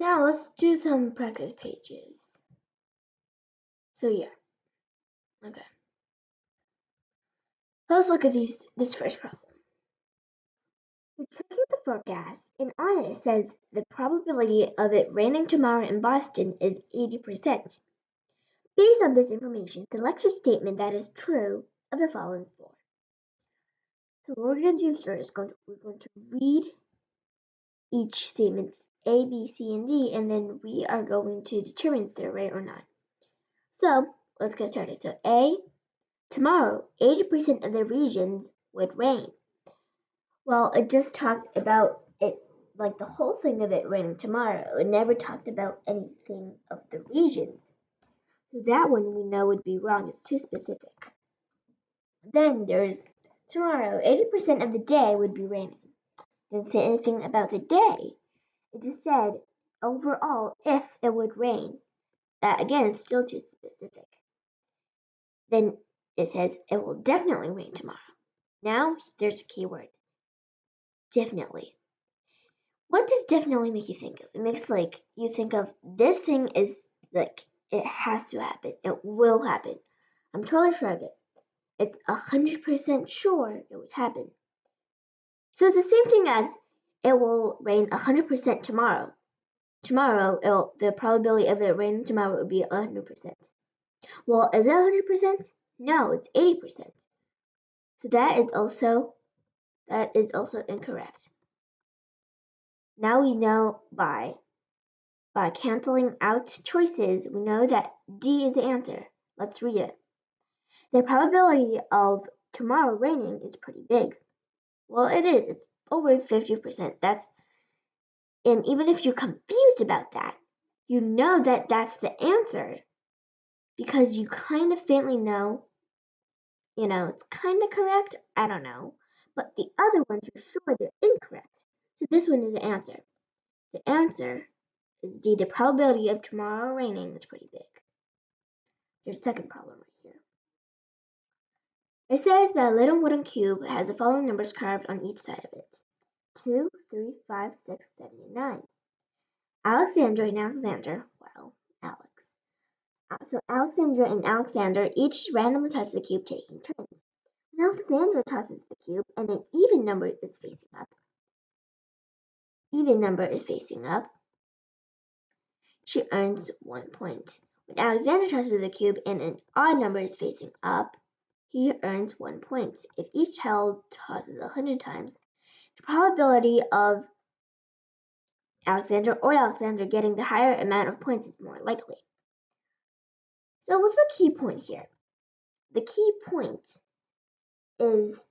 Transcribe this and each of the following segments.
Now let's do some practice pages. So yeah, okay. Let's look at this first problem. We're checking the forecast, and on it says the probability of it raining tomorrow in Boston is 80%. Based on this information, select a statement that is true of the following four. So what we're going to do here is we're going to read each statements A, B, C, and D, and then we are going to determine if they're right or not. So let's get started. So A, tomorrow, 80% of the regions would rain. Well, it just talked about it, like the whole thing of it raining tomorrow. It never talked about anything of the regions. So that one we know would be wrong. It's too specific. Then there's tomorrow, 80% of the day would be raining. It didn't say anything about the day. It just said overall if it would rain. That again is still too specific. Then it says it will definitely rain tomorrow. Now there's a keyword. Definitely. What does definitely make you think of? It makes like you think of this thing is like it has to happen. It will happen. I'm totally sure of it. It's 100% sure it would happen. So it's the same thing as it will rain 100% tomorrow. Tomorrow, the probability of it raining tomorrow would be 100%. Well, is it 100%? No, it's 80%. So that is also incorrect. Now we know by canceling out choices, we know that D is the answer. Let's read it. The probability of tomorrow raining is pretty big. Well, it is. It's over 50%. And even if you're confused about that, you know that that's the answer because you kind of faintly know, it's kind of correct. I don't know. But the other ones, you're sure they're incorrect. So this one is the answer. The answer is D. The probability of tomorrow raining is pretty big. There's a second problem right here. It says that a little wooden cube has the following numbers carved on each side of it. 2, 3, 5, 6, 7, and 9. Alexandra and Alexander, Alex. So Alexandra and Alexander each randomly toss the cube, taking turns. When Alexandra tosses the cube and an even number is facing up, she earns 1 point. When Alexander tosses the cube and an odd number is facing up, he earns 1 point. If each child tosses 100 times, the probability of Alexander getting the higher amount of points is more likely. So what's the key point here? The key point is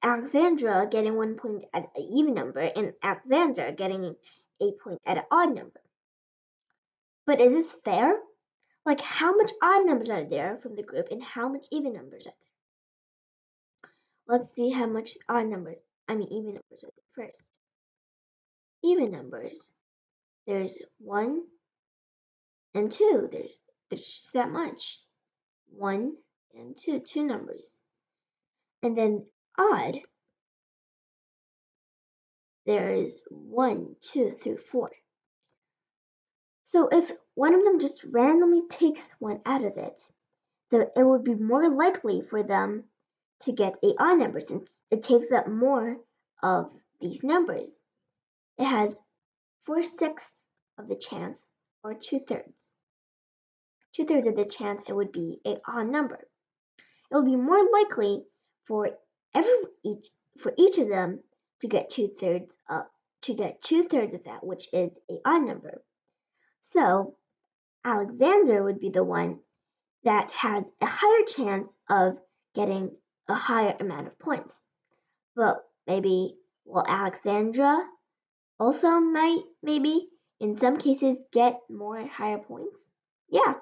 Alexandra getting 1 point at an even number and Alexander getting a point at an odd number. But is this fair? Like how much odd numbers are there from the group and how much even numbers are there? Let's see how much even numbers are there first. Even numbers. There's 1 and 2. There's just that much. 1 and 2, 2 numbers. And then odd, there is 1, 2, 3, 4. So if one of them just randomly takes one out of it, so it would be more likely for them to get a odd number since it takes up more of these numbers. It has 4/6 of the chance, or 2/3. 2/3 of the chance it would be a odd number. It will be more likely for each of them to get 2/3 of that, which is a odd number. So Alexander would be the one that has a higher chance of getting a higher amount of points. But maybe will Alexandra also maybe in some cases get more higher points? Yeah,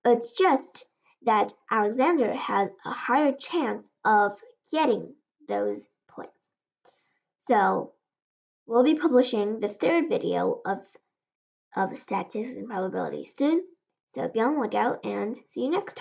it's just that Alexander has a higher chance of getting those points. So we'll be publishing the third video of statistics and probability soon. So be on the lookout and see you next time.